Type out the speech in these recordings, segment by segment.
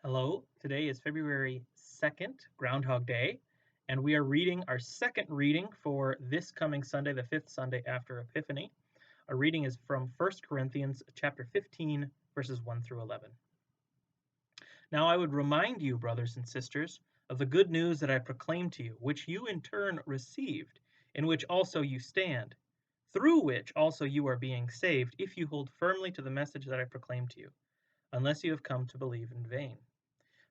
Hello, today is February 2nd, Groundhog Day, and we are reading our second reading for this coming Sunday, the fifth Sunday after Epiphany. Our reading is from 1 Corinthians chapter 15, verses 1 through 11. Now I would remind you, brothers and sisters, of the good news that I proclaimed to you, which you in turn received, in which also you stand, through which also you are being saved, if you hold firmly to the message that I proclaimed to you, unless you have come to believe in vain.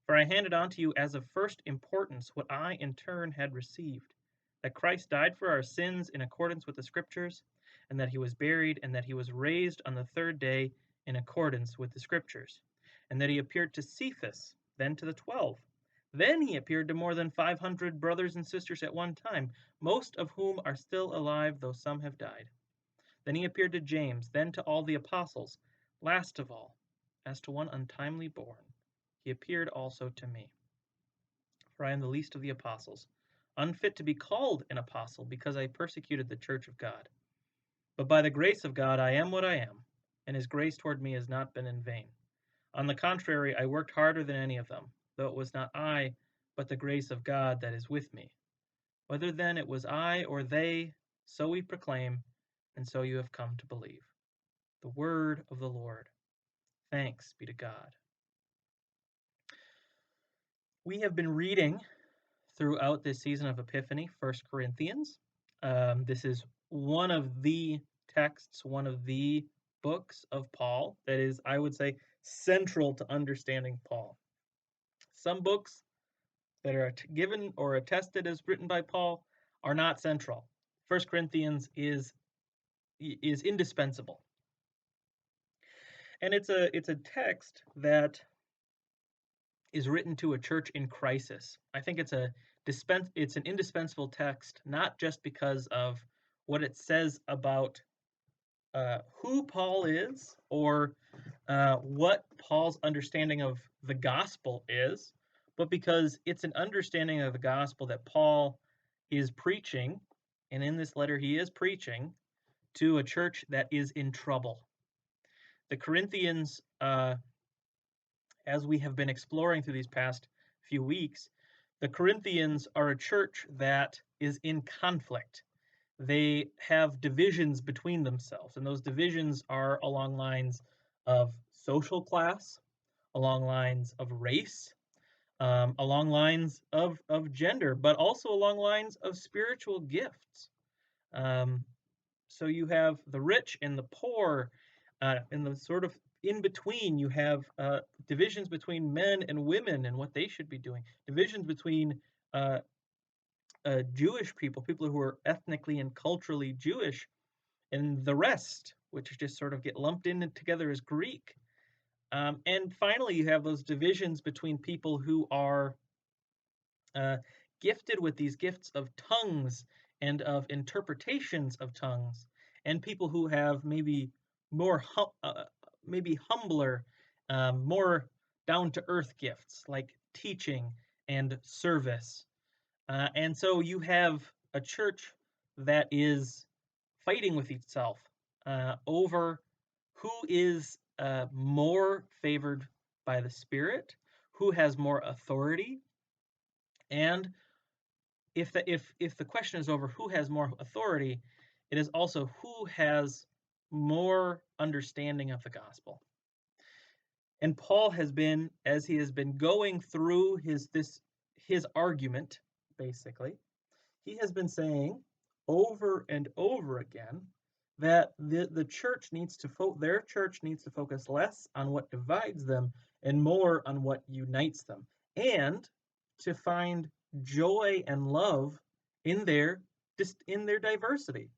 For I handed on to you as of first importance what I in turn had received, that Christ died for our sins in accordance with the Scriptures, and that he was buried, and that he was raised on the third day in accordance with the Scriptures, and that he appeared to Cephas, then to the 12. Then he appeared to more than 500 brothers and sisters at one time, most of whom are still alive, though some have died. Then he appeared to James, then to all the apostles. Last of all, as to one untimely born, he appeared also to me. For I am the least of the apostles, unfit to be called an apostle, because I persecuted the church of God. But by the grace of God I am what I am, and his grace toward me has not been in vain. On the contrary, I worked harder than any of them, though it was not I, but the grace of God that is with me. Whether then it was I or they, so we proclaim, and so you have come to believe. The word of the Lord. Thanks be to God. We have been reading throughout this season of Epiphany, 1 Corinthians. This is one of the texts, one of the books of Paul that is, I would say, central to understanding Paul. Some books that are given or attested as written by Paul are not central. 1 Corinthians is indispensable. And it's a text that is written to a church in crisis. I think it's an indispensable text, not just because of what it says about who Paul is or what Paul's understanding of the gospel is, but because it's an understanding of the gospel that Paul is preaching, and in this letter he is preaching to a church that is in trouble. The Corinthians, as we have been exploring through these past few weeks, the Corinthians are a church that is in conflict. They have divisions between themselves, and those divisions are along lines of social class, along lines of race, along lines of gender, but also along lines of spiritual gifts. So you have the rich and the poor, and the sort of in between, you have divisions between men and women and what they should be doing, divisions between Jewish people who are ethnically and culturally Jewish, and the rest, which just sort of get lumped in together as Greek. And finally, you have those divisions between people who are gifted with these gifts of tongues and of interpretations of tongues, and people who have maybe more maybe humbler, more down-to-earth gifts like teaching and service. And so you have a church that is fighting with itself over who is more favored by the Spirit, who has more authority, and if the question is over who has more authority, it is also who has more understanding of the gospel. And Paul has been, as he has been going through his argument, basically, he has been saying over and over again that the church needs to their church needs to focus less on what divides them and more on what unites them, and to find joy and love in their diversity.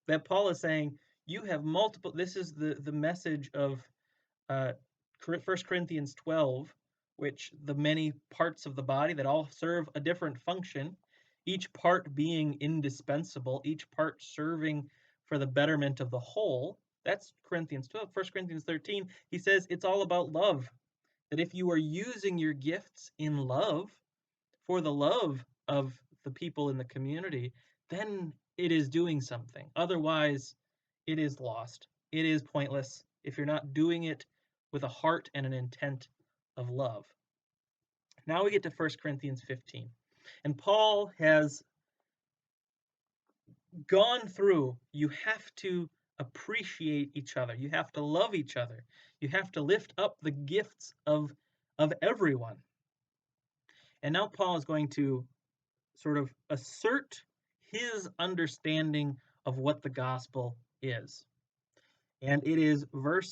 That Paul is saying, you have multiple. This is the message of 1 Corinthians 12, which the many parts of the body that all serve a different function, each part being indispensable, each part serving for the betterment of the whole. That's Corinthians 12. 1 Corinthians 13, he says it's all about love. That if you are using your gifts in love, for the love of the people in the community, then it is doing something. Otherwise, it is lost. It is pointless if you're not doing it with a heart and an intent of love. Now we get to 1 Corinthians 15. And Paul has gone through, you have to appreciate each other. You have to love each other. You have to lift up the gifts of everyone. And now Paul is going to sort of assert his understanding of what the gospel is. And it is 1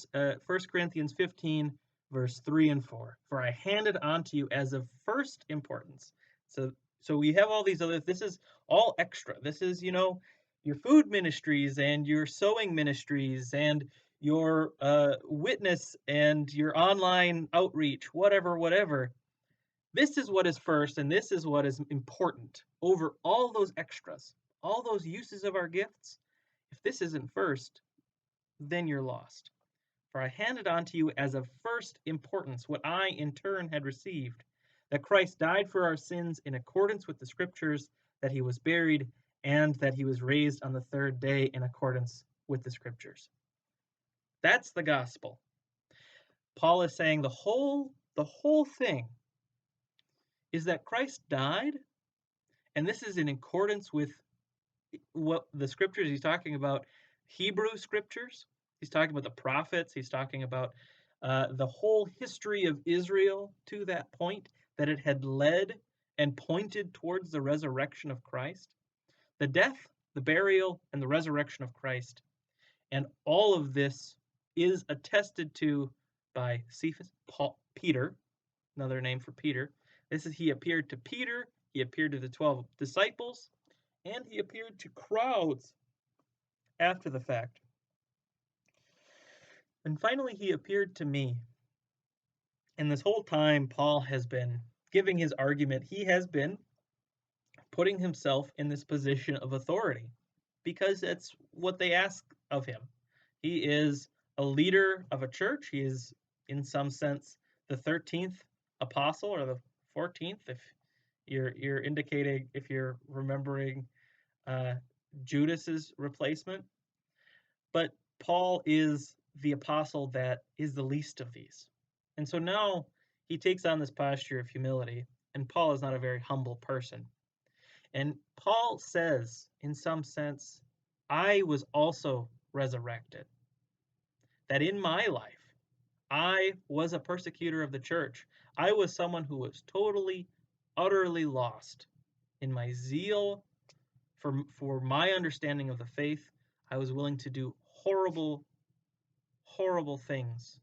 Corinthians 15, verse 3 and 4. For I handed on to you as of first importance. So we have all these other, this is all extra. This is, your food ministries and your sewing ministries and your witness and your online outreach, whatever. This is what is first, and this is what is important over all those extras, all those uses of our gifts. If this isn't first, then you're lost. For I handed on to you as of first importance what I in turn had received, that Christ died for our sins in accordance with the Scriptures, that he was buried, and that he was raised on the third day in accordance with the Scriptures. That's the gospel. Paul is saying the whole thing is that Christ died, and this is in accordance with what the Scriptures he's talking about, Hebrew Scriptures. He's talking about the prophets. He's talking about the whole history of Israel to that point, that it had led and pointed towards the resurrection of Christ. The death, the burial, and the resurrection of Christ. And all of this is attested to by Cephas, Peter, another name for Peter. He appeared to Peter, he appeared to the 12 disciples, and he appeared to crowds after the fact. And finally, he appeared to me. And this whole time, Paul has been giving his argument. He has been putting himself in this position of authority because that's what they ask of him. He is a leader of a church. He is, in some sense, the 13th apostle, or the 14th, if you're indicating, if you're remembering Judas's replacement. But Paul is the apostle that is the least of these. And so now he takes on this posture of humility, and Paul is not a very humble person. And Paul says, in some sense, I was also resurrected. That in my life, I was a persecutor of the church. I was someone who was totally, utterly lost. In my zeal for my understanding of the faith, I was willing to do horrible things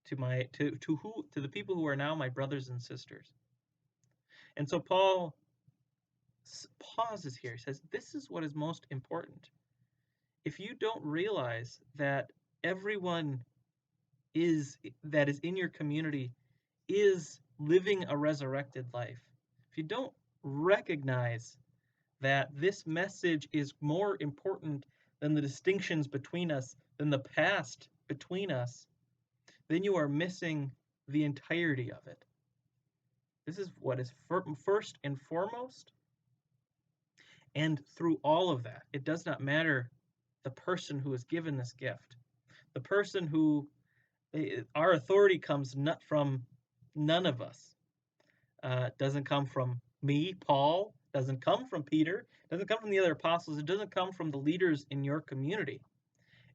to the people who are now my brothers and sisters. And so Paul pauses here. He says, this is what is most important. If you don't realize that everyone that is in your community is living a resurrected life, if you don't recognize that this message is more important than the distinctions between us, than the past between us, then you are missing the entirety of it. This is what is first and foremost. And through all of that, it does not matter the person who is given this gift. The person who, our authority comes not from none of us. Doesn't come from me, Paul, doesn't come from Peter, doesn't come from the other apostles, it doesn't come from the leaders in your community.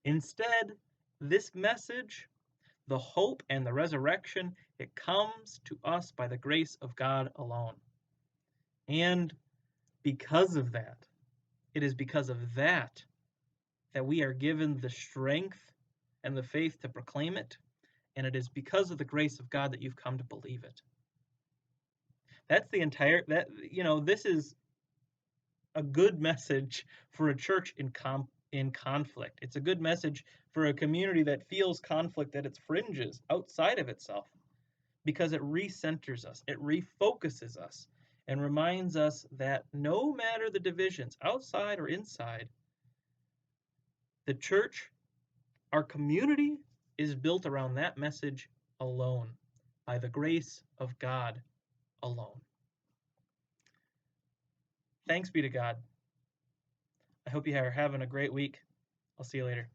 Instead, this message, the hope and the resurrection, it comes to us by the grace of God alone. And because of that, it is because of that we are given the strength and the faith to proclaim it, and it is because of the grace of God that you've come to believe it. That's the entire, this is a good message for a church in conflict. It's a good message for a community that feels conflict at its fringes, outside of itself, because it recenters us, it refocuses us, and reminds us that no matter the divisions, outside or inside, the church, our community, is built around that message alone, by the grace of God alone. Thanks be to God. I hope you are having a great week. I'll see you later.